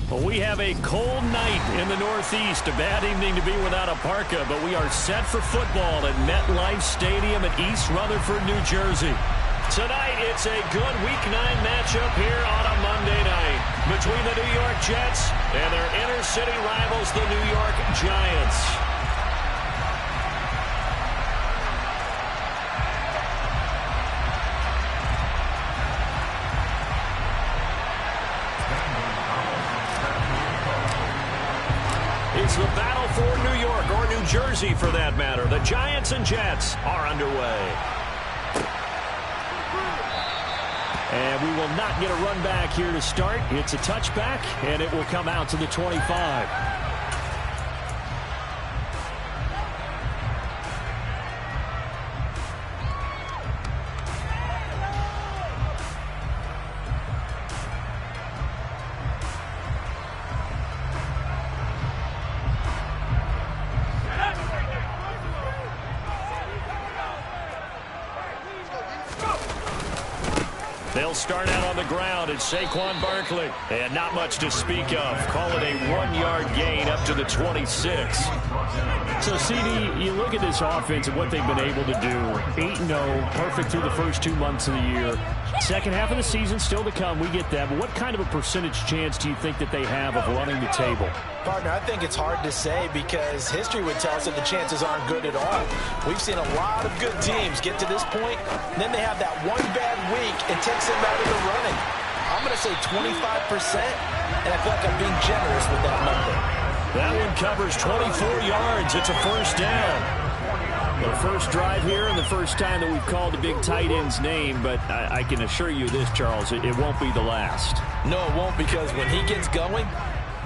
Well, we have a cold night in the Northeast. A bad evening to be without a parka, but we are set for football at MetLife Stadium in East Rutherford, New Jersey. Tonight, it's a good Week 9 matchup here on a Monday night between the New York Jets and their inner-city rivals, the New York Giants. It's the battle for New York, or New Jersey for that matter. The Giants and Jets are underway. And we will not get a run back here to start. It's a touchback, and it will come out to the 25. They'll start out on the ground. It's Saquon Barkley. And not much to speak of. Call it a 1-yard gain up to the 26. So, CD, you look at this offense and what they've been able to do. 8-0, perfect through the first 2 months of the year. Second half of the season still to come. We get that. But what kind of a percentage chance do you think that they have of running the table? Partner, I think it's hard to say because history would tell us that the chances aren't good at all. We've seen a lot of good teams get to this point, and then they have that one bad week. It takes them out of the running. I'm going to say 25%, and I feel like I'm being generous with that number. That one covers 24 yards. It's a first down. The first drive here and the first time that we've called a big tight end's name, but I can assure you this, Charles, it won't be the last. No, it won't, because when he gets going,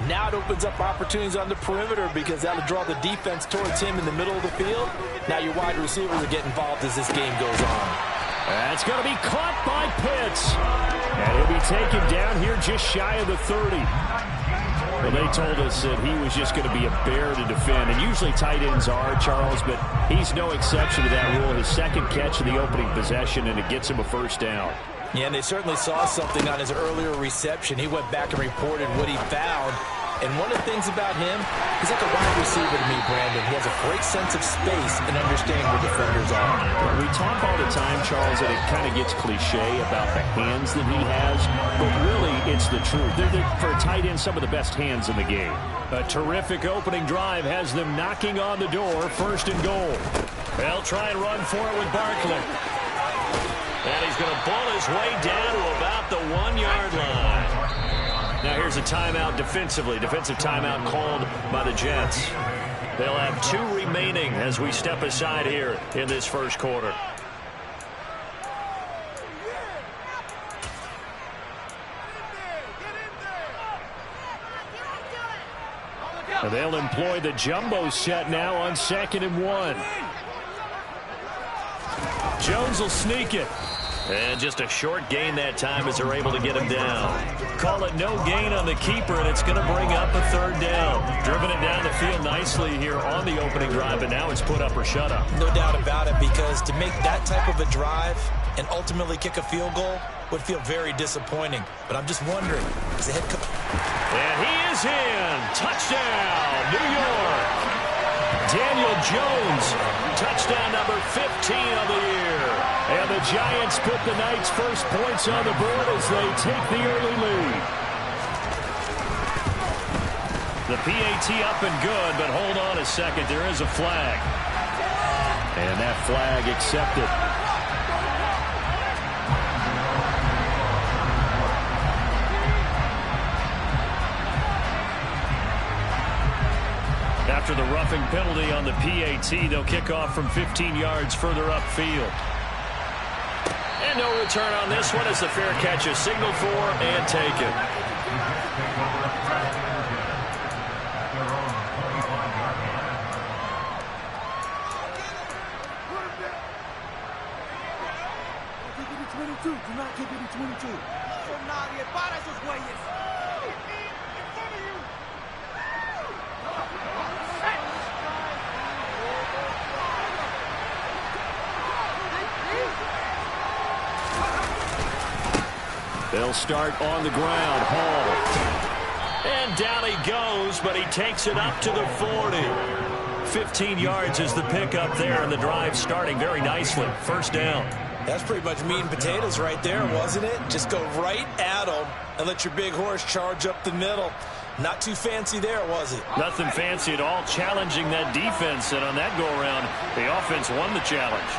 now it opens up opportunities on the perimeter because that'll draw the defense towards him in the middle of the field. Now your wide receivers will get involved as this game goes on. That's going to be caught by Pitts. And he'll be taken down here just shy of the 30. Well, they told us that he was just going to be a bear to defend. And usually tight ends are, Charles, but he's no exception to that rule. His second catch of the opening possession, and it gets him a first down. Yeah, and they certainly saw something on his earlier reception. He went back and reported what he found. And one of the things about him, he's like a wide receiver to me, Brandon. He has a great sense of space and understanding where defenders are. We talk all the time, Charles, that it kind of gets cliche about the hands that he has, but really it's the truth. They're, for a tight end, some of the best hands in the game. A terrific opening drive has them knocking on the door, first and goal. They'll try and run for it with Barkley. And he's going to bull his way down to about the 1-yard line. Now here's a timeout defensively. Defensive timeout called by the Jets. They'll have 2 remaining as we step aside here in this first quarter. And they'll employ the jumbo set now on 2nd and 1. Jones will sneak it. And just a short gain that time as they're able to get him down. Call it no gain on the keeper, and it's going to bring up a 3rd down. Driven it down the field nicely here on the opening drive, but now it's put up or shut up. No doubt about it, because to make that type of a drive and ultimately kick a field goal would feel very disappointing. But I'm just wondering, is the head coach... And he is in. Touchdown, New York. Daniel Jones, touchdown number 15 of the year. And the Giants put the night's first points on the board as they take the early lead. The PAT up and good, but hold on a second. There is a flag. And that flag accepted. After the roughing penalty on the PAT, they'll kick off from 15 yards further upfield. And no return on this one as the fair catch is signaled for and taken. Do not kick it to 22. Nadie para esos güeyes. They'll start on the ground. Hall. And down he goes, but he takes it up to the 40. 15 yards is the pickup there, and the drive starting very nicely. First down. That's pretty much meat and potatoes right there, wasn't it? Just go right at them and let your big horse charge up the middle. Not too fancy there, was it? Nothing fancy at all, challenging that defense, and on that go-around, the offense won the challenge.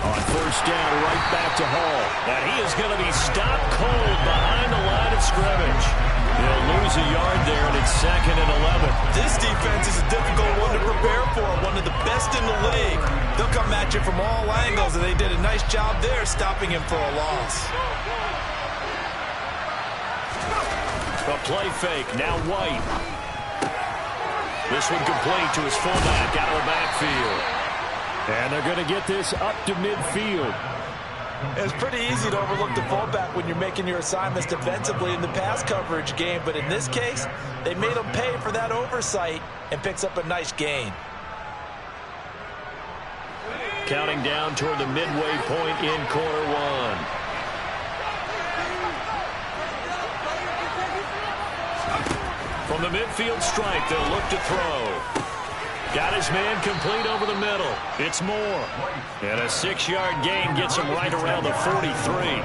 On first down, right back to Hall. And he is going to be stopped cold behind the line of scrimmage. He'll lose a yard there, and it's 2nd and 11. This defense is a difficult one to prepare for, one of the best in the league. They'll come at you from all angles, and they did a nice job there stopping him for a loss. A play fake, now White. This one complete to his fullback out of the backfield. And they're going to get this up to midfield. It's pretty easy to overlook the fullback when you're making your assignments defensively in the pass coverage game, but in this case, they made him pay for that oversight and picks up a nice gain. Counting down toward the midway point in quarter one. From the midfield stripe, they'll look to throw. Got his man complete over the middle. It's Moore. And a 6-yard gain gets him right around the 43.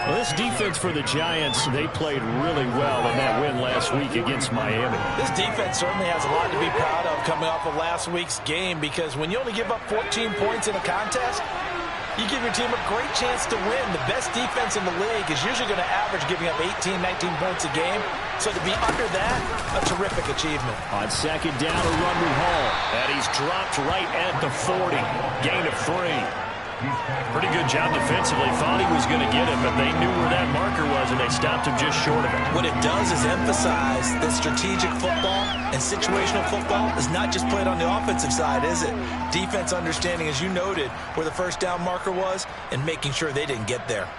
Well, this defense for the Giants, they played really well in that win last week against Miami. This defense certainly has a lot to be proud of coming off of last week's game, because when you only give up 14 points in a contest, you give your team a great chance to win. The best defense in the league is usually going to average giving up 18, 19 points a game. So to be under that, a terrific achievement. On second down, a run with Hall. And he's dropped right at the 40. Gain of 3. Pretty good job defensively. Thought he was going to get it, but they knew where that marker was, and they stopped him just short of it. What it does is emphasize that strategic football and situational football is not just played on the offensive side, is it? Defense understanding, as you noted, where the first down marker was and making sure they didn't get there.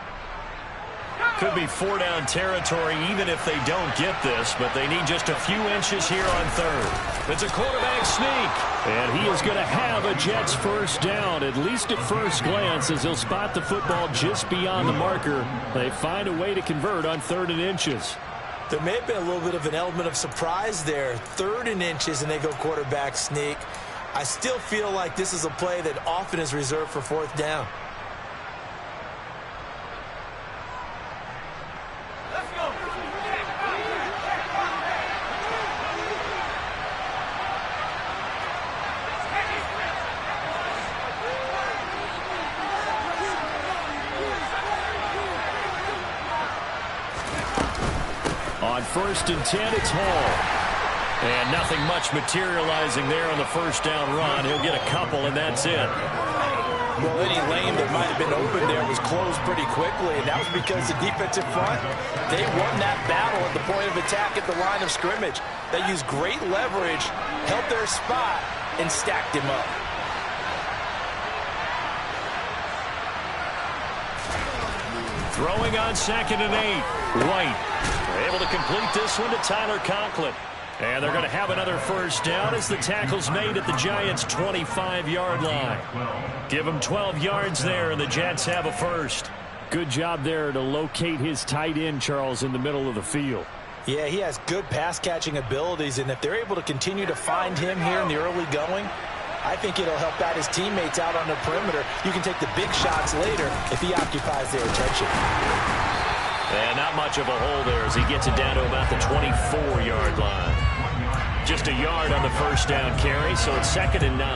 Could be 4-down territory even if they don't get this, but they need just a few inches here on third. It's a quarterback sneak, and he is going to have a Jets first down, at least at first glance, as he'll spot the football just beyond the marker. They find a way to convert on 3rd and inches. There may have been a little bit of an element of surprise there. 3rd and inches, and they go quarterback sneak. I still feel like this is a play that often is reserved for 4th down. On 1st and 10, it's Hall. And nothing much materializing there on the first down run. He'll get a couple, and that's it. Well, any lane that might have been open there was closed pretty quickly, and that was because the defensive front, they won that battle at the point of attack at the line of scrimmage. They used great leverage, held their spot, and stacked him up. Throwing on 2nd and 8. White able to complete this one to Tyler Conklin. And they're going to have another first down as the tackle's made at the Giants' 25-yard line. Give them 12 yards there, and the Jets have a first. Good job there to locate his tight end, Charles, in the middle of the field. Yeah, he has good pass-catching abilities, and if they're able to continue to find him here in the early going, I think it'll help out his teammates out on the perimeter. You can take the big shots later if he occupies their attention. And not much of a hole there as he gets it down to about the 24-yard line. Just a yard on the first down carry, so it's 2nd and 9.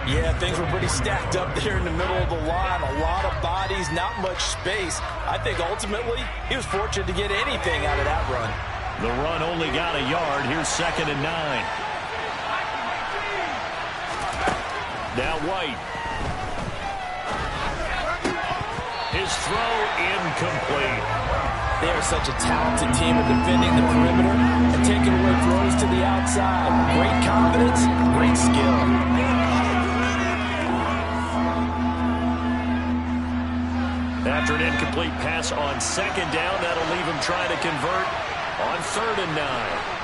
Yeah, things were pretty stacked up there in the middle of the line. A lot of bodies, not much space. I think ultimately he was fortunate to get anything out of that run. The run only got a yard. Here's 2nd and 9. Now White. His throw incomplete. They are such a talented team at defending the perimeter and taking away throws to the outside. Great confidence, great skill. After an incomplete pass on 2nd down, that'll leave him trying to convert on 3rd and 9.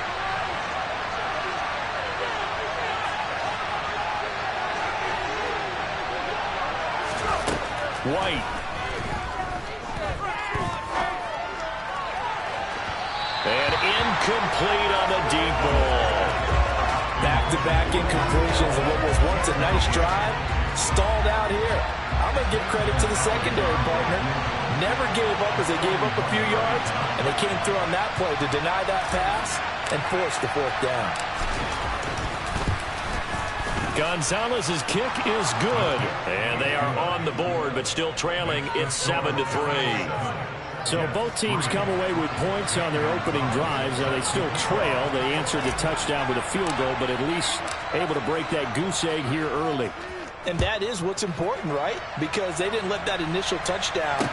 White. And incomplete on the deep ball. Back-to-back incompletions of what was once a nice drive, stalled out here. I'm going to give credit to the secondary partner. Never gave up as they gave up a few yards, and they came through on that play to deny that pass and force the fourth down. Gonzalez's kick is good, and they are on the board, but still trailing. It's 7-3. So both teams come away with points on their opening drives. Now they still trail. They answered the touchdown with a field goal, but at least able to break that goose egg here early. And that is what's important, right? Because they didn't let that initial touchdown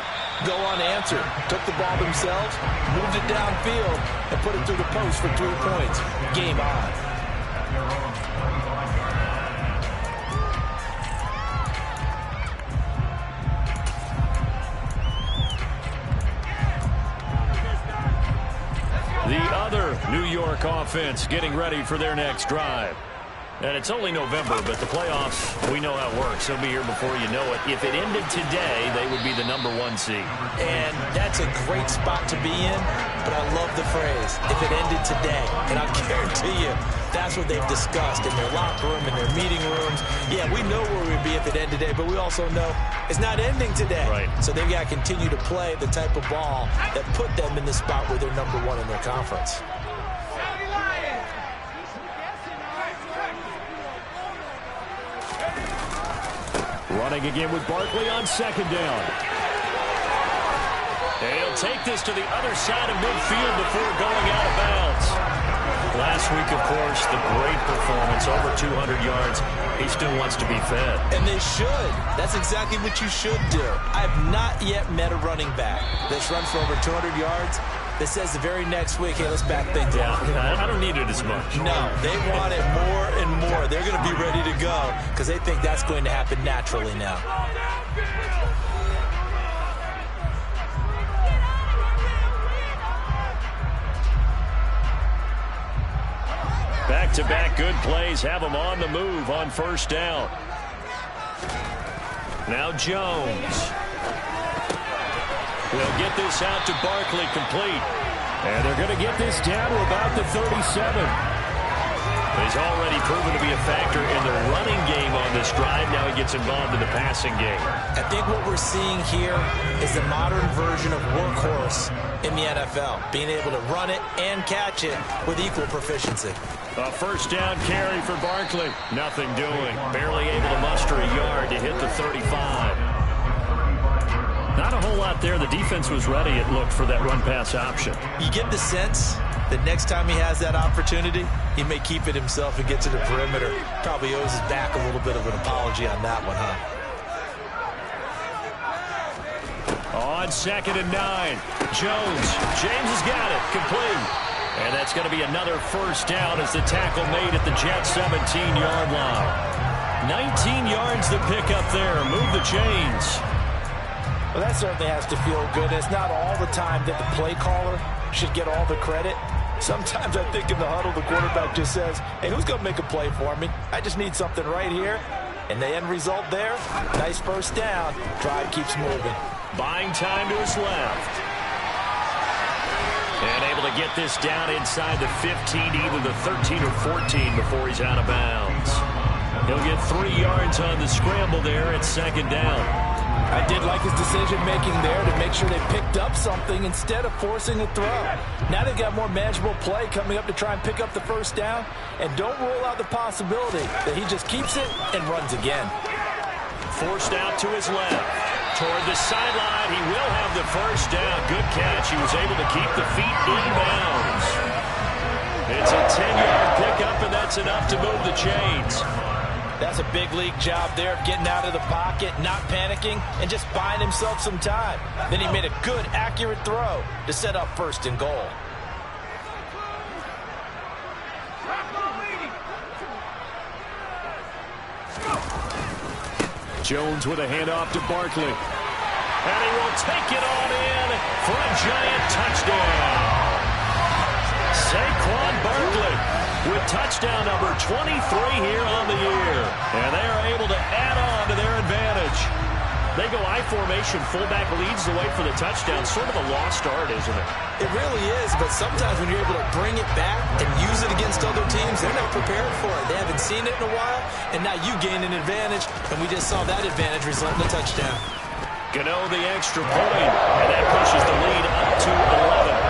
go unanswered. Took the ball themselves, moved it downfield, and put it through the post for 3 points. Game on. The other New York offense getting ready for their next drive. And it's only November, but the playoffs, we know how it works. They'll be here before you know it. If it ended today, they would be the #1 seed. And that's a great spot to be in, but I love the phrase, if it ended today. And I'll guarantee you, that's what they've discussed in their locker room, in their meeting rooms. Yeah, we know where we'd be if it ended today, but we also know it's not ending today. Right. So they've got to continue to play the type of ball that put them in the spot where they're #1 in their conference. Running again with Barkley on second down. He'll take this to the other side of midfield before going out of bounds. Last week, of course, the great performance, over 200 yards. He still wants to be fed. And they should. That's exactly what you should do. I have not yet met a running back that's run for over 200 yards that says the very next week, hey, let's back things up. I don't need it as much. No, they want it more and more. They're going to be ready to go because they think that's going to happen naturally now. Back-to-back good plays have them on the move on first down. Now Jones. We'll get this out to Barkley complete. And they're going to get this down to about the 37. He's already proven to be a factor in the running game on this drive. Now he gets involved in the passing game. I think what we're seeing here is the modern version of workhorse in the NFL. Being able to run it and catch it with equal proficiency. A first down carry for Barkley. Nothing doing. Barely able to muster a yard to hit the 35. Not a whole lot there. The defense was ready, it looked, for that run-pass option. You get the sense that next time he has that opportunity, he may keep it himself and get to the perimeter. Probably owes his back a little bit of an apology on that one, huh? On 2nd and 9. Jones. James has got it. Complete. And that's going to be another first down as the tackle made at the Jets' 17-yard line. 19 yards to pick up there. Move the chains. Well, that certainly has to feel good. It's not all the time that the play caller should get all the credit. Sometimes I think in the huddle, the quarterback just says, hey, who's going to make a play for me? I just need something right here. And the end result there, nice first down. Drive keeps moving. Buying time to his left. And able to get this down inside the 15, either the 13 or 14 before he's out of bounds. He'll get 3 yards on the scramble there at 2nd down. I did like his decision-making there to make sure they picked up something instead of forcing a throw. Now they've got more manageable play coming up to try and pick up the first down. And don't rule out the possibility that he just keeps it and runs again. Forced out to his left. Toward the sideline, he will have the first down. Good catch. He was able to keep the feet in bounds. It's a 10-yard pickup, and that's enough to move the chains. That's a big league job there of getting out of the pocket, not panicking, and just buying himself some time. Then he made a good, accurate throw to set up 1st and goal. Jones with a handoff to Barkley. And he will take it on in for a giant touchdown. Saquon Barkley with touchdown number 23 here on the year. And they are able to add on to their advantage. They go I formation. Fullback leads the way for the touchdown. Sort of a lost art, isn't it? It really is, but sometimes when you're able to bring it back and use it against other teams, they're not prepared for it. They haven't seen it in a while, and now you gain an advantage, and we just saw that advantage result in a touchdown. Gano the extra point, and that pushes the lead up to 11.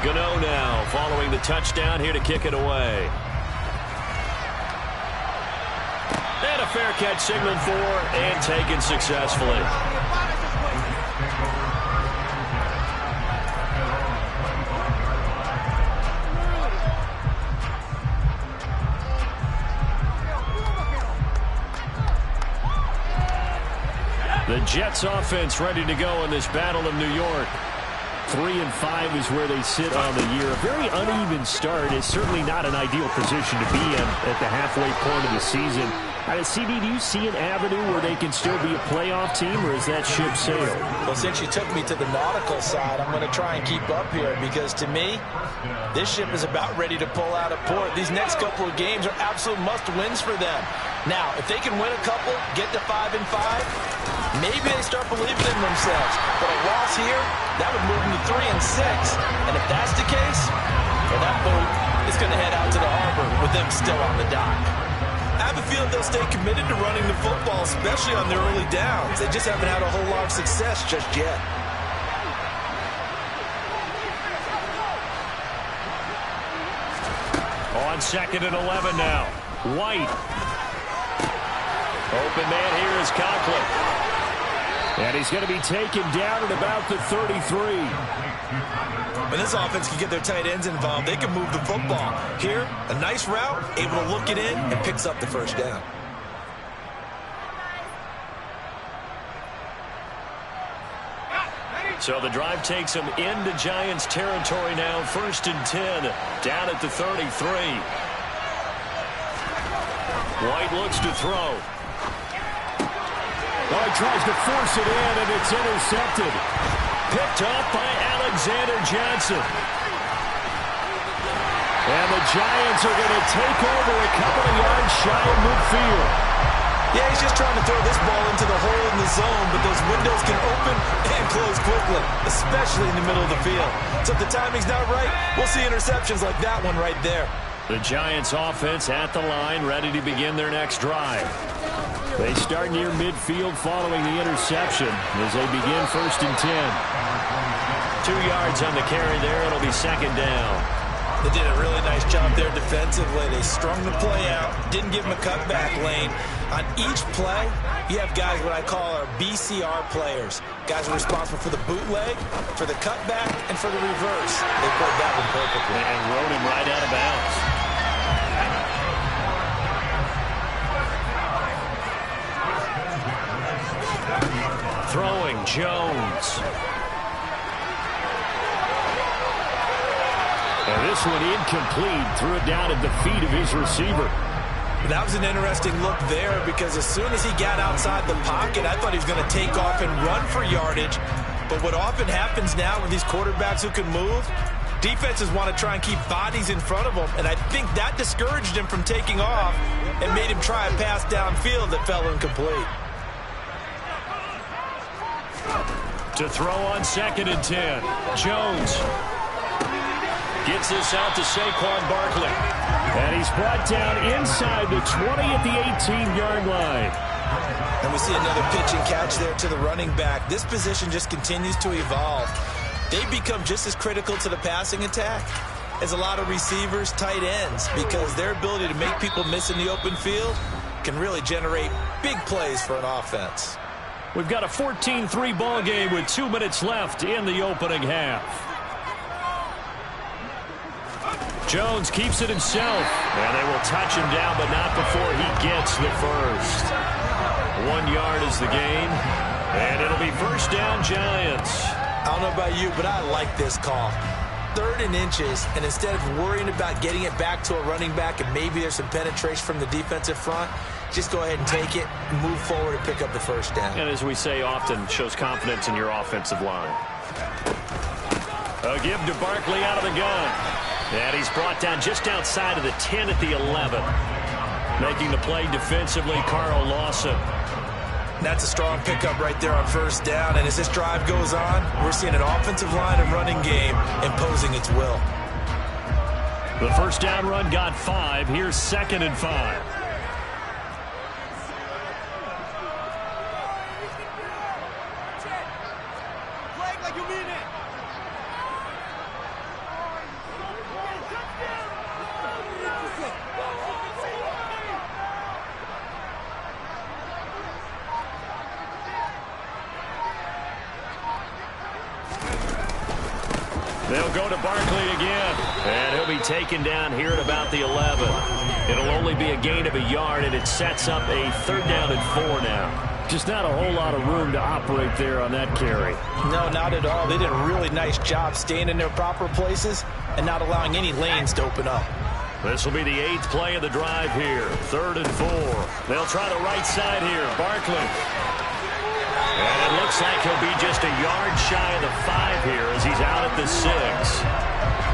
Gano now following the touchdown here to kick it away. And a fair catch signaled for and taken successfully. The Jets offense ready to go in this Battle of New York. 3-5 is where they sit on the year. A very uneven start is certainly not an ideal position to be in at the halfway point of the season. CD, do you see an avenue where they can still be a playoff team, or is that ship sailed? Well, since you took me to the nautical side, I'm going to try and keep up here because, to me, this ship is about ready to pull out of port. These next couple of games are absolute must-wins for them. Now, if they can win a couple, get to 5-5, maybe they start believing in themselves. But a loss here, that would move them to 3-6. And if that's the case, well, that boat is going to head out to the harbor with them still on the dock. I have a feeling they'll stay committed to running the football, especially on their early downs. They just haven't had a whole lot of success just yet. On 2nd and 11 now. White. Open man here is Conklin. And he's going to be taken down at about the 33. When this offense can get their tight ends involved, they can move the football. Here, a nice route, able to look it in, and picks up the first down. So the drive takes them into Giants territory now. 1st and 10, down at the 33. White looks to throw. Oh, he tries to force it in, and it's intercepted. Picked off by Alexander Johnson. And the Giants are going to take over a couple of yards shy of midfield. Yeah, he's just trying to throw this ball into the hole in the zone, but those windows can open and close quickly, especially in the middle of the field. So if the timing's not right, we'll see interceptions like that one right there. The Giants offense at the line, ready to begin their next drive. They start near midfield following the interception as they begin 1st and 10. 2 yards on the carry there. It'll be 2nd down. They did a really nice job there defensively. They strung the play out, didn't give them a cutback lane. On each play, you have guys what I call our BCR players. Guys are responsible for the bootleg, for the cutback, and for the reverse. They played that one perfectly. And rode him right out of bounds. Throwing Jones. And this one incomplete. Threw it down at the feet of his receiver. That was an interesting look there because as soon as he got outside the pocket, I thought he was going to take off and run for yardage. But what often happens now with these quarterbacks who can move, defenses want to try and keep bodies in front of them. And I think that discouraged him from taking off and made him try a pass downfield that fell incomplete. To throw on 2nd and 10. Jones gets this out to Saquon Barkley. And he's brought down inside the 20 at the 18-yard line. And we see another pitch and catch there to the running back. This position just continues to evolve. They become just as critical to the passing attack as a lot of receivers, tight ends, because their ability to make people miss in the open field can really generate big plays for an offense. We've got a 14-3 ball game with 2 minutes left in the opening half. Jones keeps it himself, and they will touch him down, but not before he gets the first. 1 yard is the gain, and it'll be 1st down Giants. I don't know about you, but I like this call. 3rd and inches, and instead of worrying about getting it back to a running back and maybe there's some penetration from the defensive front, just go ahead and take it, move forward, and pick up the first down. And as we say often, shows confidence in your offensive line. A give to Barkley out of the gun. And he's brought down just outside of the 10 at the 11. Making the play defensively, Carl Lawson. That's a strong pickup right there on first down. And as this drive goes on, we're seeing an offensive line and running game imposing its will. The first down run got 5. Here's 2nd and 5. They'll go to Barkley again. And he'll be taken down here at about the 11. It'll only be a gain of a yard, and it sets up a 3rd down and 4 now. Just not a whole lot of room to operate there on that carry. No, not at all. They did a really nice job staying in their proper places and not allowing any lanes to open up. This will be the 8th play of the drive here. 3rd and 4. They'll try the right side here. Barkley. And it looks like he'll be just a yard shy of the 5 here as he's out at the 6.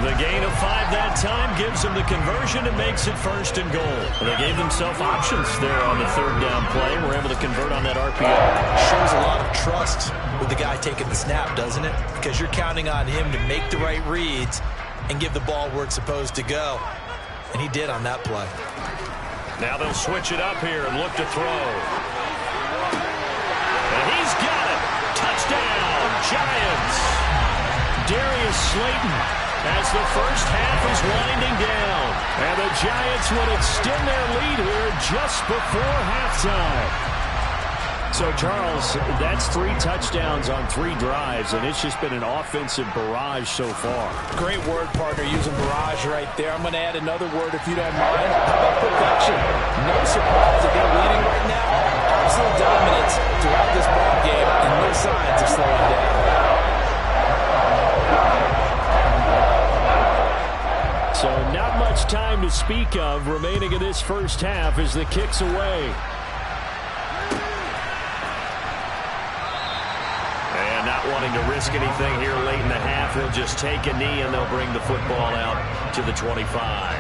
The gain of 5 that time gives him the conversion and makes it 1st and goal. They gave themselves options there on the 3rd down play. We're able to convert on that RPO. Shows a lot of trust with the guy taking the snap, doesn't it? Because you're counting on him to make the right reads and give the ball where it's supposed to go. And he did on that play. Now they'll switch it up here and look to throw. And he's got it. Touchdown, Giants. Darius Slayton as the first half is winding down. And the Giants would extend their lead here just before halftime. So, Charles, that's 3 touchdowns on 3 drives, and it's just been an offensive barrage so far. Great word, partner, using barrage right there. I'm going to add another word if you don't mind. How about production? No surprise that they're leading right now. Absolute dominance throughout this ball game, and no signs of slowing down. So not much time to speak of remaining in this first half as the kick's away. And not wanting to risk anything here late in the half, he'll just take a knee and they'll bring the football out to the 25.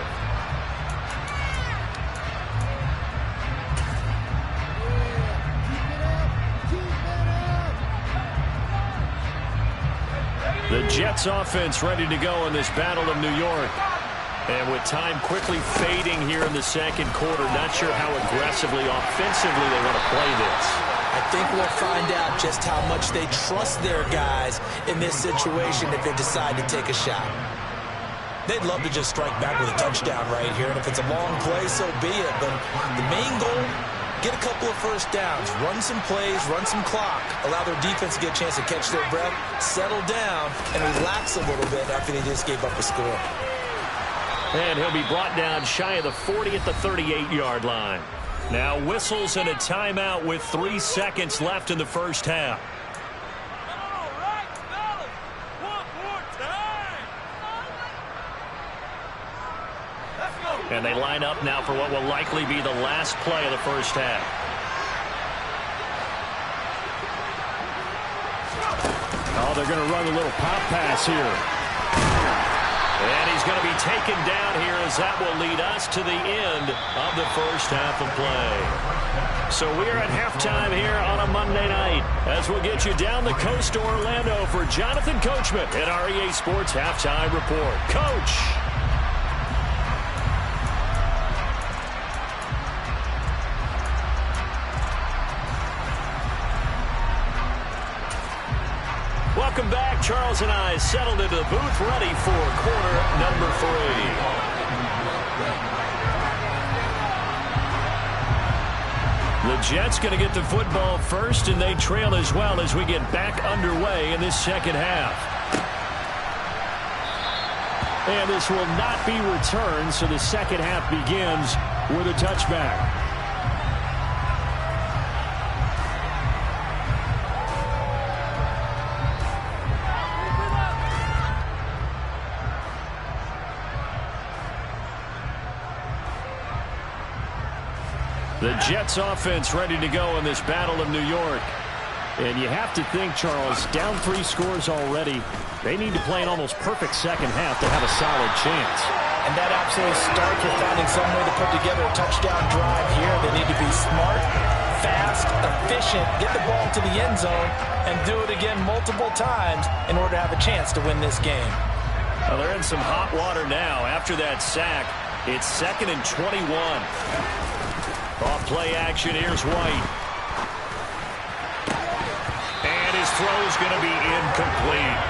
The Jets offense ready to go in this Battle of New York. And with time quickly fading here in the second quarter, not sure how aggressively, offensively they want to play this. I think we'll find out just how much they trust their guys in this situation if they decide to take a shot. They'd love to just strike back with a touchdown right here, and if it's a long play, so be it. But the main goal, get a couple of first downs, run some plays, run some clock, allow their defense to get a chance to catch their breath, settle down, and relax a little bit after they just gave up a score. And he'll be brought down shy of the 40 at the 38-yard line. Now whistles and a timeout with 3 seconds left in the first half. All right, fellas, one more time. Let's go. And they line up now for what will likely be the last play of the first half. Oh, they're going to run a little pop pass here. And he's going to be taken down here as that will lead us to the end of the first half of play. So we're at halftime here on a Monday night as we'll get you down the coast to Orlando for Jonathan Coachman at our EA Sports Halftime Report. Coach. Welcome back. Charles and I settled into the booth ready for quarter number 3. The Jets going to get the football first, and they trail as well as we get back underway in this second half. And this will not be returned, so the second half begins with a touchback. The Jets offense ready to go in this Battle of New York. And you have to think, Charles, down 3 scores already. They need to play an almost perfect second half to have a solid chance. And that absolutely starts with finding some way to put together a touchdown drive here. They need to be smart, fast, efficient, get the ball to the end zone, and do it again multiple times in order to have a chance to win this game. Well, they're in some hot water now. After that sack, it's 2nd and 21. Off play action, here's White. And his throw's going to be incomplete.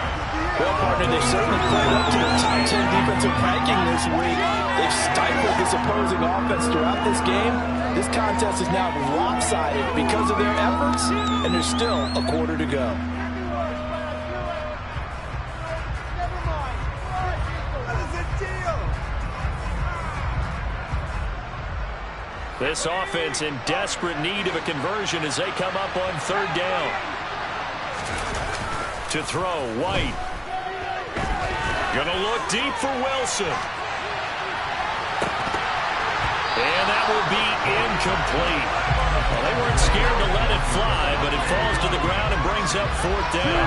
Well, partner, they certainly played up to the top 10 defensive ranking this week. They've stifled this opposing offense throughout this game. This contest is now lopsided because of their efforts, and there's still a quarter to go. This offense in desperate need of a conversion as they come up on 3rd down. To throw, White. Gonna look deep for Wilson. And that will be incomplete. Well, they weren't scared to let it fly, but it falls to the ground and brings up 4th down.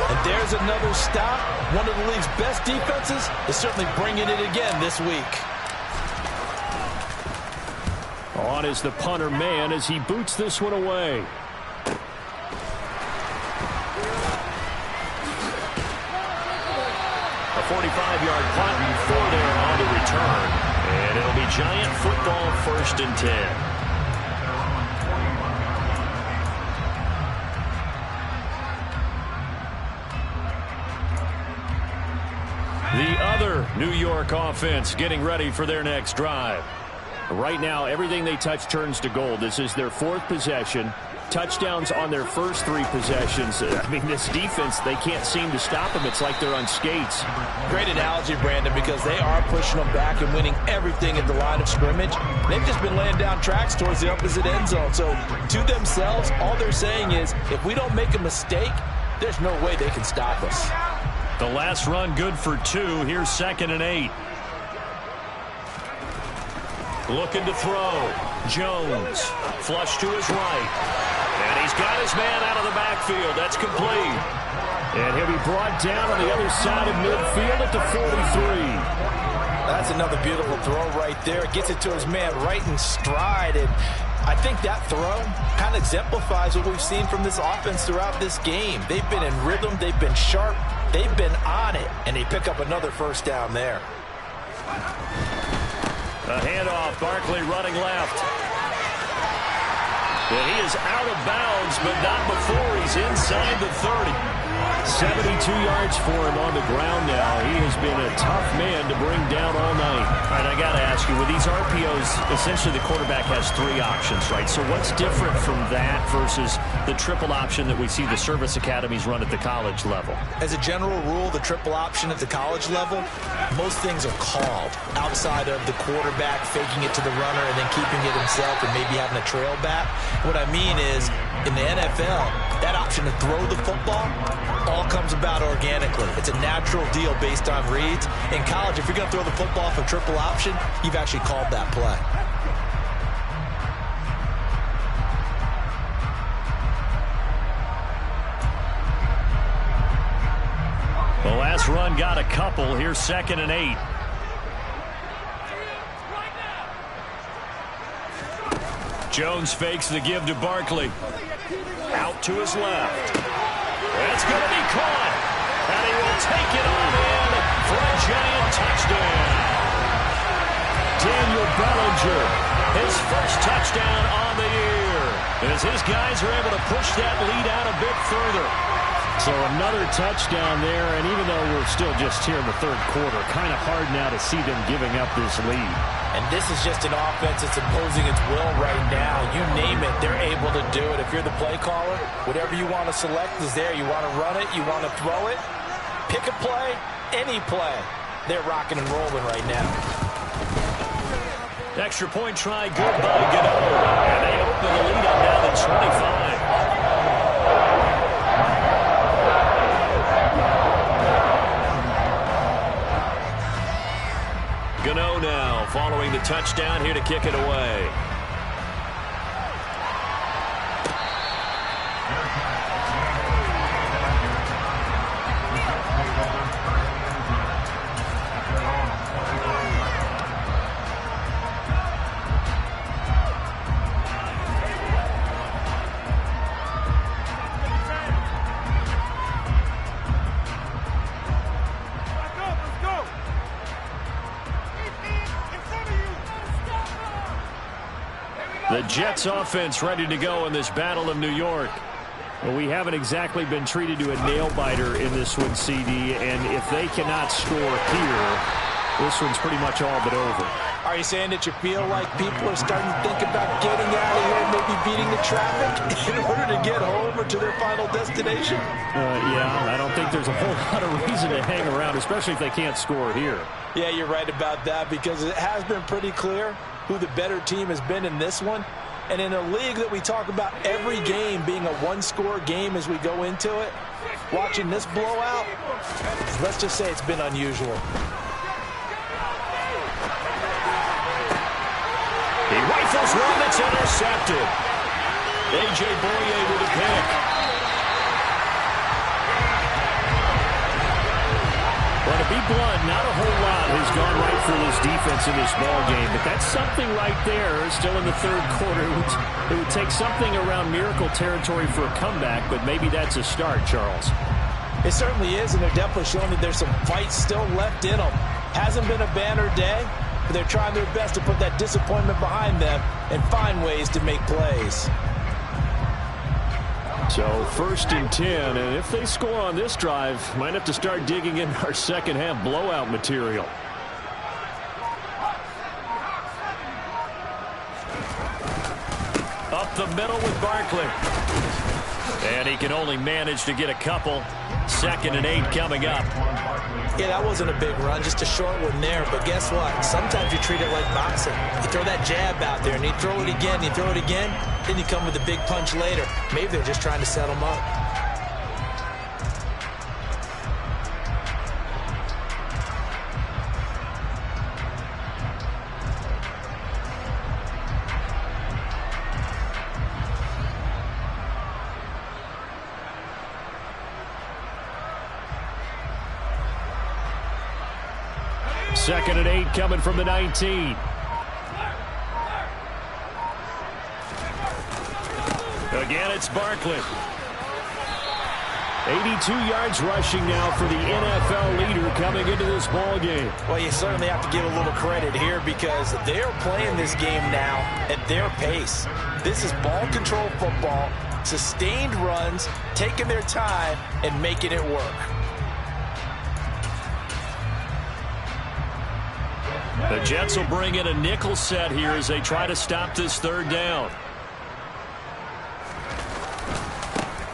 And there's another stop. One of the league's best defenses is certainly bringing it again this week. On is the punter man as he boots this one away. A 45-yard punt and 4 there on the return. And it'll be Giant football, 1st and 10. The other New York offense getting ready for their next drive. Right now, everything they touch turns to gold. This is their 4th possession. Touchdowns on their first 3 possessions. I mean, this defense, they can't seem to stop them. It's like they're on skates. Great analogy, Brandon, because they are pushing them back and winning everything at the line of scrimmage. They've just been laying down tracks towards the opposite end zone. So, to themselves, all they're saying is, if we don't make a mistake, there's no way they can stop us. The last run good for 2. Here's 2nd and 8. Looking to throw. Jones. Flush to his right. And he's got his man out of the backfield. That's complete. And he'll be brought down on the other side of midfield at the 43. That's another beautiful throw right there. Gets it to his man right in stride. And I think that throw kind of exemplifies what we've seen from this offense throughout this game. They've been in rhythm. They've been sharp. They've been on it. And they pick up another 1st down there. A handoff, Barkley running left. And he is out of bounds, but not before he's inside the 30. 72 yards for him on the ground now. He has been a tough man to bring down all night. All right, I got to ask you, with these RPOs, essentially the quarterback has 3 options, right? So what's different from that versus the triple option that we see the service academies run at the college level? As a general rule, the triple option at the college level, most things are called outside of the quarterback faking it to the runner and then keeping it himself and maybe having a trail back. What I mean is, in the NFL, that option to throw the football all comes about organically. It's a natural deal based on reads. In college, if you're going to throw the football for triple option, you've actually called that play. The last run got a couple. Here's 2nd and 8. Jones fakes the give to Barkley. Out to his left. That's going to be caught. And he will take it on in for a Giant touchdown. Daniel Bellinger, his first touchdown on the year. As his guys are able to push that lead out a bit further. So another touchdown there, and even though we're still just here in the 3rd quarter, kind of hard now to see them giving up this lead. And this is just an offense that's imposing its will right now. You name it, they're able to do it. If you're the play caller, whatever you want to select is there. You want to run it, you want to throw it, pick a play, any play. They're rocking and rolling right now. Extra point try, good by Gano. And they open the lead up now to 25. Gano now following the touchdown here to kick it away. The Jets offense ready to go in this Battle of New York. Well, we haven't exactly been treated to a nail-biter in this one, CD, and if they cannot score here, this one's pretty much all but over. Are you saying that you feel like people are starting to think about getting out of here and maybe beating the traffic in order to get home or to their final destination? Yeah, I don't think there's a whole lot of reason to hang around, especially if they can't score here. Yeah, you're right about that, because it has been pretty clear who the better team has been in this one. And in a league that we talk about every game being a one-score game as we go into it, watching this blowout, let's just say it's been unusual. He rifles one that's intercepted. A.J. Boye with a pick. Well, to be blunt, not a whole lot has gone right for this defense in this ball game, but that's something right there. Still in the third quarter. It would take something around miracle territory for a comeback, but maybe that's a start, Charles. It certainly is, and they're definitely showing that there's some fight still left in them. Hasn't been a banner day, but they're trying their best to put that disappointment behind them and find ways to make plays. So 1st and 10, and if they score on this drive, might have to start digging in our second half blowout material. Up the middle with Barkley. And he can only manage to get a couple. 2nd and 8 coming up. Yeah, that wasn't a big run, just a short one there. But guess what? Sometimes you treat it like boxing. You throw that jab out there, and you throw it again, you throw it again, then you come with a big punch later. Maybe they're just trying to set them up. Second and 8 coming from the 19. Again, it's Barkley. 82 yards rushing now for the NFL leader coming into this ball game. Well, you certainly have to give a little credit here because they're playing this game now at their pace. This is ball control football, sustained runs, taking their time, and making it work. The Jets will bring in a nickel set here as they try to stop this 3rd down.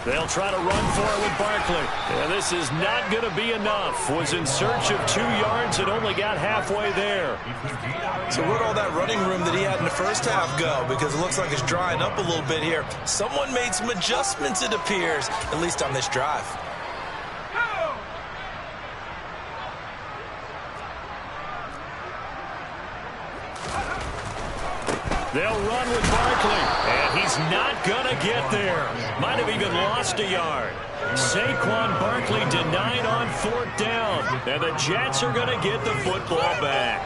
They'll try to run for it with Barkley. And this is not going to be enough. Was in search of 2 yards and only got halfway there. So where'd all that running room that he had in the first half go? Because it looks like it's drying up a little bit here. Someone made some adjustments, it appears, at least on this drive. They'll run with Barkley, and he's not going to get there. Might have even lost a yard. Saquon Barkley denied on 4th down, and the Jets are going to get the football back.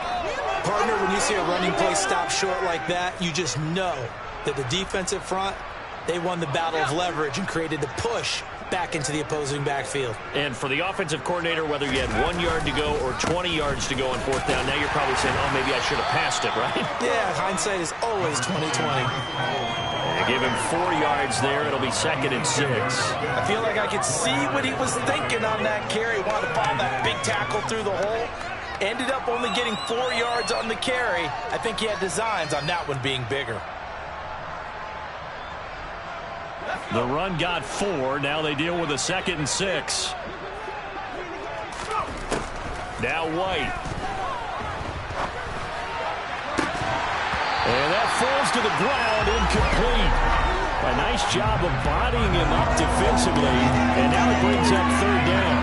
Partner, when you see a running play stop short like that, you just know that the defensive front, they won the battle of leverage and created the push back into the opposing backfield. And for the offensive coordinator, whether you had 1 yard to go or 20 yards to go on 4th down, now you're probably saying, oh, maybe I should have passed it, right? Yeah, hindsight is always 20/20. Give him 4 yards there. It'll be 2nd and 6. I feel like I could see what he was thinking on that carry. Wanted to find that big tackle through the hole. Ended up only getting 4 yards on the carry. I think he had designs on that one being bigger. The run got 4. Now they deal with a 2nd and 6. Now White. And that falls to the ground, incomplete. A nice job of bodying him up defensively, and now it brings up 3rd down.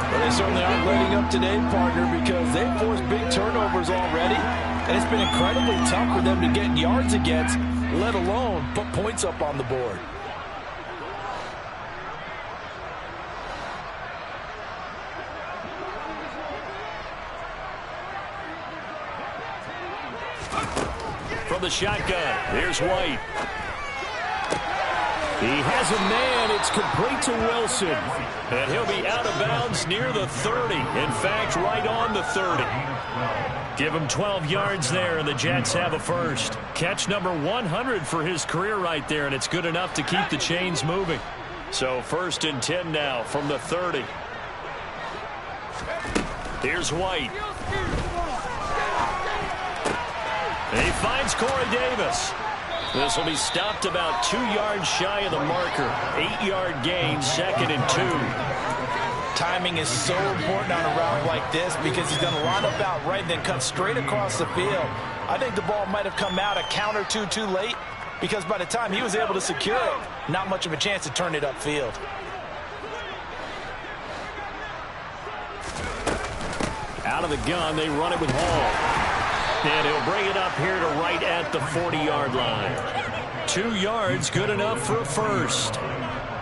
Well, they certainly aren't letting up today, partner, because they've forced big turnovers already, and it's been incredibly tough for them to get yards against, let alone put points up on the board. From the shotgun, here's White. He has a man. It's complete to Wilson. And he'll be out of bounds near the 30. In fact, right on the 30. Give him 12 yards there, and the Jets have a first. Catch number 100 for his career right there, and it's good enough to keep the chains moving. So 1st and 10 now from the 30. Here's White. And he finds Corey Davis. This will be stopped about 2 yards shy of the marker. 8-yard gain, 2nd and 2. Timing is so important on a route like this because he's going to line up out right and then cut straight across the field. I think the ball might have come out a count or two too late because by the time he was able to secure it, not much of a chance to turn it upfield. Out of the gun, they run it with Hall. And he'll bring it up here to right at the 40-yard line. 2 yards, good enough for a first.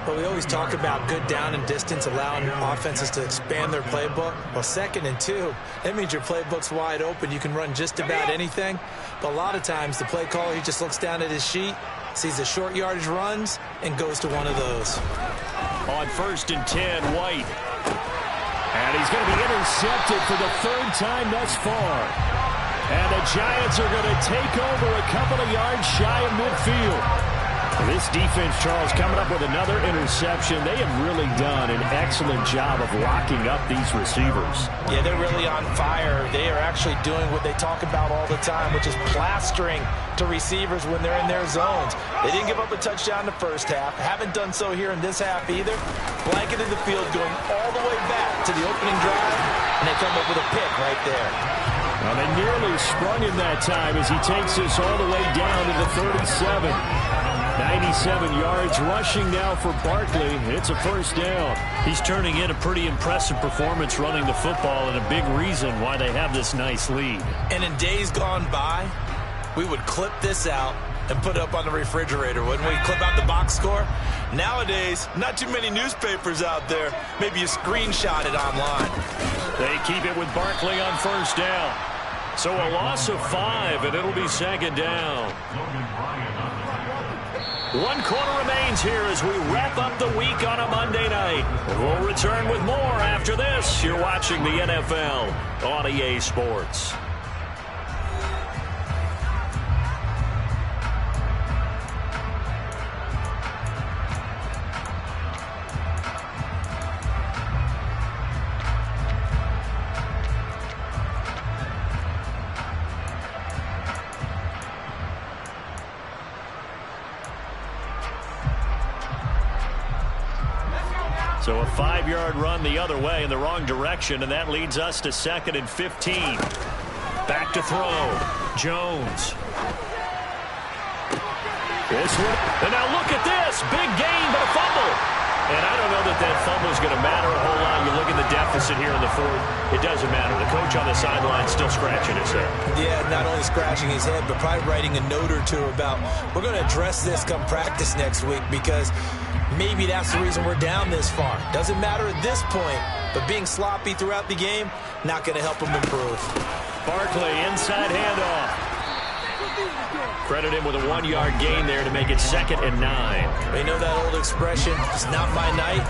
Well, we always talk about good down and distance, allowing offenses to expand their playbook. Well, 2nd and 2, that means your playbook's wide open. You can run just about anything. But a lot of times, the play caller, he just looks down at his sheet, sees the short yardage runs, and goes to one of those. On 1st and 10, White. And he's going to be intercepted for the 3rd time thus far. And the Giants are going to take over a couple of yards shy of midfield. This defense, Charles, coming up with another interception. They have really done an excellent job of locking up these receivers. Yeah, they're really on fire. They are actually doing what they talk about all the time, which is plastering to receivers when they're in their zones. They didn't give up a touchdown in the first half. Haven't done so here in this half either. Blanketed the field going all the way back to the opening drive, and they come up with a pick right there. Well, they nearly sprung him that time as he takes us all the way down to the 37. 97 yards rushing now for Barkley. It's a first down. He's turning in a pretty impressive performance running the football and a big reason why they have this nice lead. And in days gone by, we would clip this out and put it up on the refrigerator, wouldn't we? Clip out the box score. Nowadays, not too many newspapers out there. Maybe you screenshot it online. They keep it with Barkley on first down. So a loss of 5, and it'll be 2nd down. 1 quarter remains here as we wrap up the week on a Monday night. We'll return with more after this. You're watching the NFL on EA Sports. So a 5-yard run the other way in the wrong direction, and that leads us to 2nd and 15. Back to throw. Jones. This one. And now look at this. Big gain, but a fumble. And I don't know that fumble is going to matter a whole lot. You look at the deficit here in the 4th. It doesn't matter. The coach on the sideline still scratching his head. Yeah, not only scratching his head, but probably writing a note or two about, we're going to address this come practice next week because maybe that's the reason we're down this far. Doesn't matter at this point, but being sloppy throughout the game, not going to help him improve. Barkley, inside handoff. Credit him with a 1-yard gain there to make it 2nd and 9. You know that old expression, it's not my night?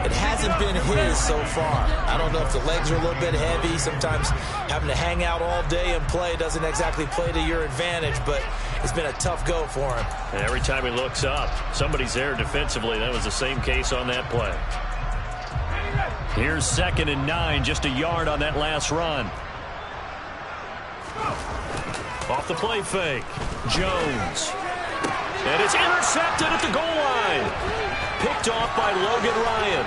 It hasn't been his so far. I don't know if the legs are a little bit heavy. Sometimes having to hang out all day and play doesn't exactly play to your advantage, but it's been a tough go for him. And every time he looks up, somebody's there defensively. That was the same case on that play. Here's 2nd and 9, just a yard on that last run. Off the play fake. Jones. And it's intercepted at the goal line. Picked off by Logan Ryan.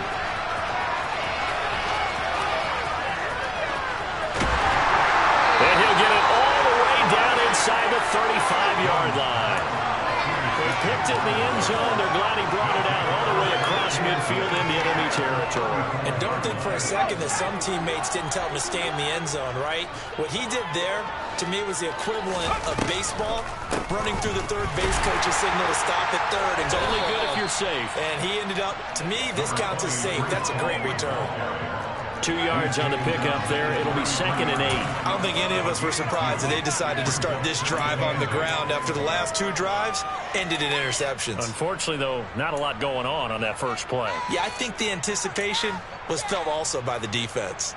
And he'll get it all the way down inside the 35-yard line. They picked it in the end zone. They're glad he brought it out all the way across midfield into enemy territory. And don't think for a second that some teammates didn't tell him to stay in the end zone, right? What he did there, to me, was the equivalent of baseball running through the third base coach's signal to stop at third. And it's only good if you're safe. And he ended up, to me, this counts as safe. That's a great return. 2 yards on the pickup there. It'll be 2nd and 8. I don't think any of us were surprised that they decided to start this drive on the ground after the last 2 drives ended in interceptions. Unfortunately, though, not a lot going on that first play. Yeah, I think the anticipation was felt also by the defense.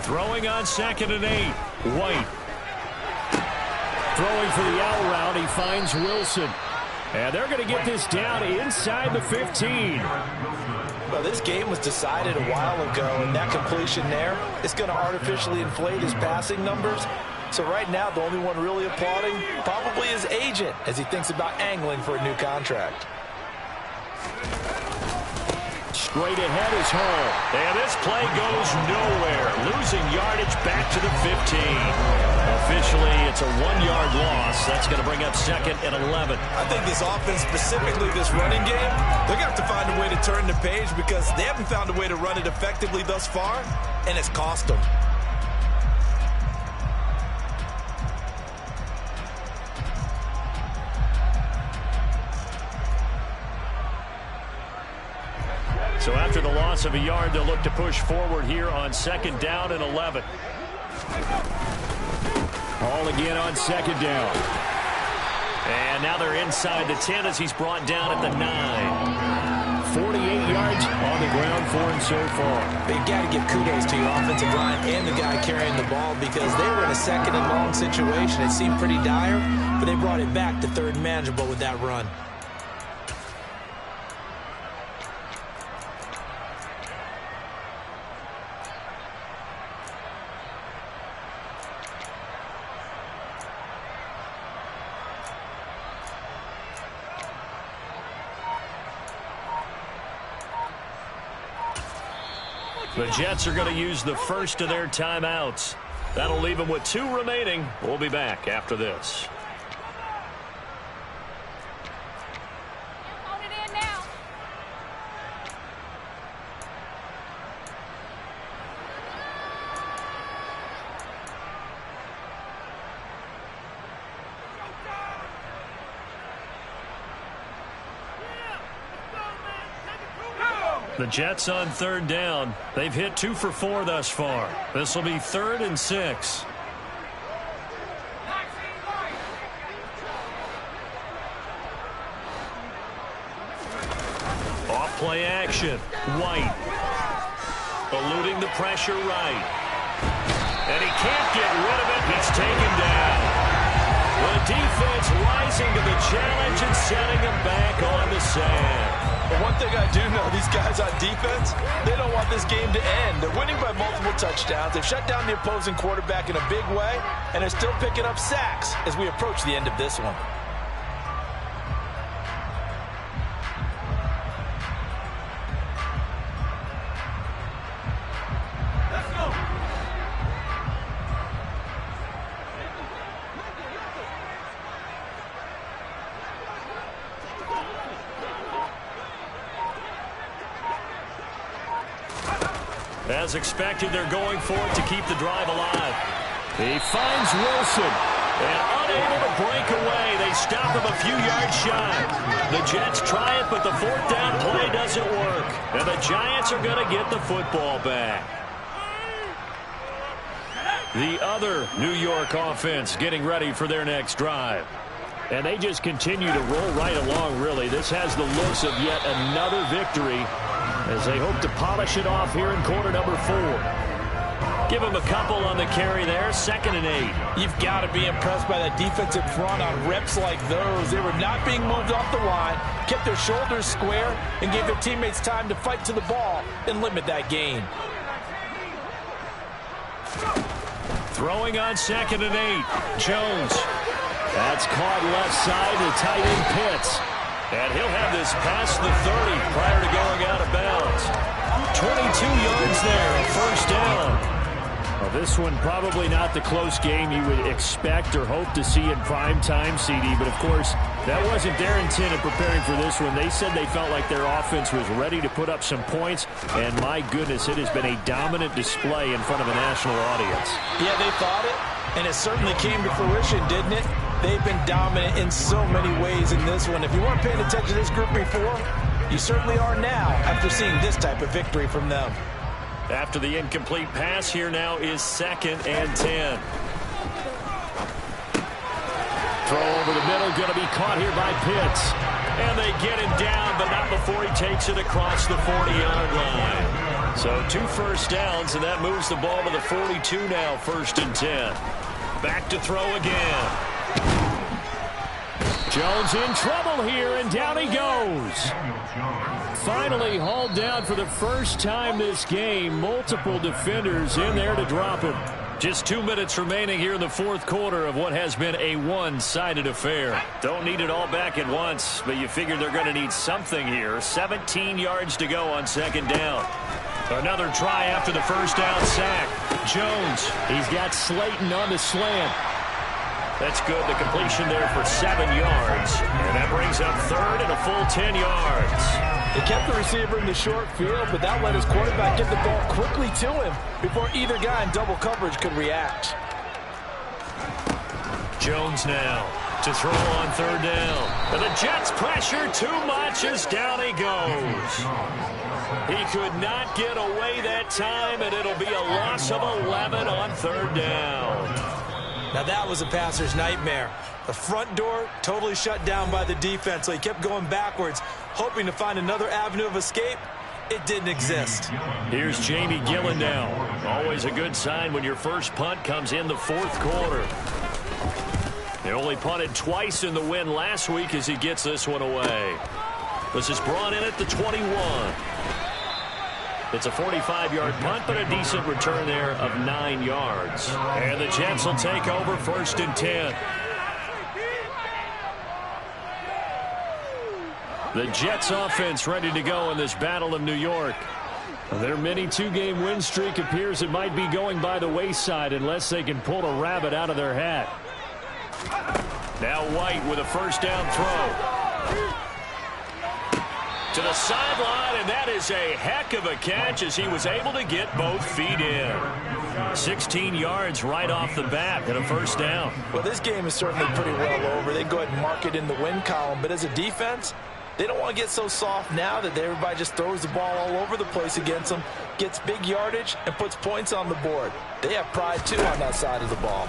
Throwing on 2nd and 8. White. Throwing for the out route. He finds Wilson. And they're going to get this down inside the 15. Well, this game was decided a while ago, and that completion there is going to artificially inflate his passing numbers. So right now, the only one really applauding probably his agent as he thinks about angling for a new contract. Straight ahead is Hall. And this play goes nowhere. Losing yardage back to the 15. Officially, it's a 1-yard loss. That's going to bring up 2nd and 11. I think this offense, specifically this running game, they're going to have to find a way to turn the page because they haven't found a way to run it effectively thus far, and it's cost them. So after the loss of a yard, they'll look to push forward here on 2nd down and 11. Hall again on 2nd down. And now they're inside the 10 as he's brought down at the 9. 48 yards on the ground for him so far. You've got to give kudos to your offensive line and the guy carrying the ball because they were in a 2nd and long situation. It seemed pretty dire, but they brought it back to 3rd and manageable with that run. The Jets are going to use the first of their timeouts. That'll leave them with 2 remaining. We'll be back after this. The Jets on 3rd down. They've hit 2 for 4 thus far. This will be 3rd and 6. Off play action. White. Eluding the pressure right. And he can't get rid of it. He's taken down. The defense rising to the challenge and setting him back on the sand. But one thing I do know, these guys on defense, they don't want this game to end. They're winning by multiple touchdowns. They've shut down the opposing quarterback in a big way, and they're still picking up sacks as we approach the end of this one. As expected, they're going for it to keep the drive alive. He finds Wilson. And unable to break away. They stop him a few yards shy. The Jets try it, but the 4th down play doesn't work. And the Giants are going to get the football back. The other New York offense getting ready for their next drive. And they just continue to roll right along, really. This has the looks of yet another victory as they hope to polish it off here in quarter number 4. Give them a couple on the carry there, 2nd and 8. You've got to be impressed by that defensive front on reps like those. They were not being moved off the line, kept their shoulders square, and gave their teammates time to fight to the ball and limit that gain. Throwing on 2nd and 8. Jones. That's caught left side to tight end Pitts. And he'll have this past the 30 prior to going out of bounds. 22 yards there, 1st down. A Well, this one probably not the close game you would expect or hope to see in prime time, CD. But, of course, that wasn't their intent in preparing for this one. They said they felt like their offense was ready to put up some points. And, my goodness, it has been a dominant display in front of a national audience. Yeah, they thought it, and it certainly came to fruition, didn't it? They've been dominant in so many ways in this one. If you weren't paying attention to this group before, you certainly are now after seeing this type of victory from them. After the incomplete pass, here now is 2nd and 10. Throw over the middle, going to be caught here by Pitts. And they get him down, but not before he takes it across the 40-yard line. So 2 first downs, and that moves the ball to the 42 now, 1st and 10. Back to throw again. Jones in trouble here, and down he goes. Finally hauled down for the first time this game. Multiple defenders in there to drop him. Just 2 minutes remaining here in the 4th quarter of what has been a one-sided affair. Don't need it all back at once, but you figure they're going to need something here. 17 yards to go on 2nd down. Another try after the first down sack. Jones, he's got Slayton on the slant. That's good. The completion there for 7 yards. And that brings up 3rd and a full 10 yards. They kept the receiver in the short field, but that let his quarterback get the ball quickly to him before either guy in double coverage could react. Jones now to throw on 3rd down. And the Jets pressure too much as down he goes. He could not get away that time, and it'll be a loss of 11 on 3rd down. Now that was a passer's nightmare. The front door totally shut down by the defense, so he kept going backwards, hoping to find another avenue of escape. It didn't exist. Here's Jamie Gillen now. Always a good sign when your first punt comes in the 4th quarter. They only punted twice in the win last week as he gets this one away. This is brought in at the 21. It's a 45-yard punt, but a decent return there of 9 yards. And the Jets will take over 1st and 10. The Jets offense ready to go in this Battle of New York. Their mini 2-game win streak appears it might be going by the wayside unless they can pull a rabbit out of their hat. Now White with a first down throw. To the sideline, and that is a heck of a catch as he was able to get both feet in. 16 yards right off the bat and a first down. Well, this game is certainly pretty well over. They go ahead and mark it in the win column, but as a defense, they don't want to get so soft now that everybody just throws the ball all over the place against them, gets big yardage, and puts points on the board. They have pride, too, on that side of the ball.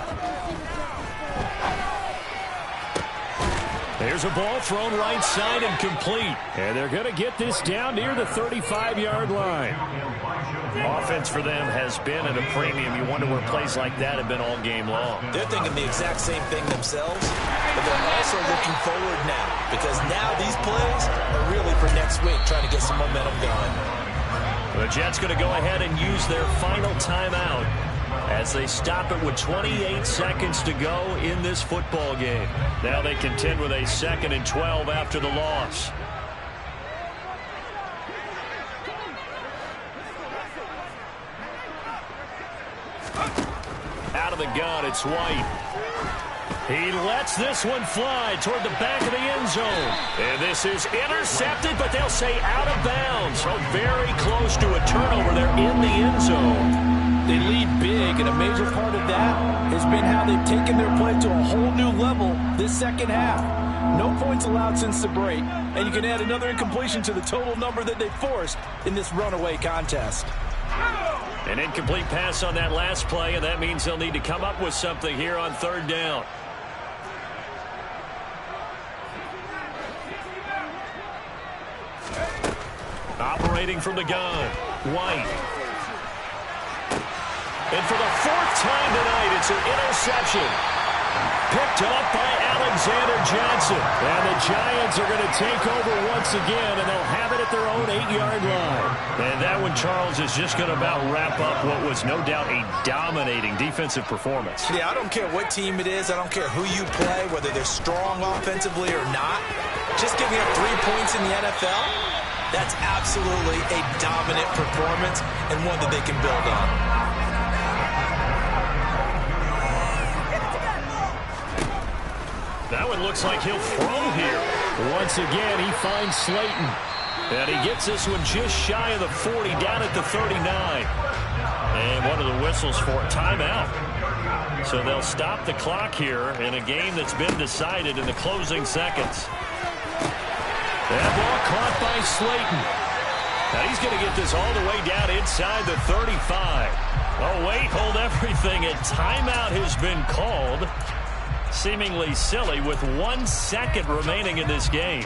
There's a ball thrown right side and complete. And they're going to get this down near the 35-yard line. Offense for them has been at a premium. You wonder where plays like that have been all game long. They're thinking the exact same thing themselves, but they're also looking forward now because now these plays are really for next week, trying to get some momentum going. The Jets going to go ahead and use their final timeout as they stop it with 28 seconds to go in this football game. Now they contend with a 2nd and 12 after the loss. Out of the gun, it's White. He lets this one fly toward the back of the end zone. And this is intercepted, but they'll say out of bounds. So very close to a turnover there in the end zone. They lead big, and a major part of that has been how they've taken their play to a whole new level this second half. No points allowed since the break, and you can add another incompletion to the total number that they forced in this runaway contest. An incomplete pass on that last play, and that means they'll need to come up with something here on 3rd down. Operating from the gun, White. And for the 4th time tonight, it's an interception. Picked up by Alexander Johnson. And the Giants are going to take over once again, and they'll have it at their own 8-yard line. And that one, Charles, is just going to about wrap up what was no doubt a dominating defensive performance. Yeah, I don't care what team it is. I don't care who you play, whether they're strong offensively or not. Just giving up 3 points in the NFL, that's absolutely a dominant performance and one that they can build on. That one looks like he'll throw here. Once again, he finds Slayton. And he gets this one just shy of the 40, down at the 39. And one of the whistles for a timeout. So they'll stop the clock here in a game that's been decided in the closing seconds. That ball caught by Slayton. Now he's going to get this all the way down inside the 35. Oh, wait, hold everything. A timeout has been called. Seemingly silly with 1 second remaining in this game.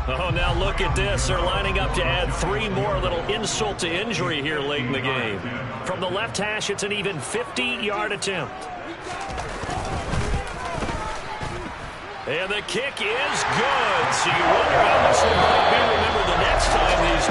Oh, now look at this. They're lining up to add 3 more. A little insult to injury here late in the game. From the left hash, it's an even 50-yard attempt. And the kick is good. So you wonder how much they might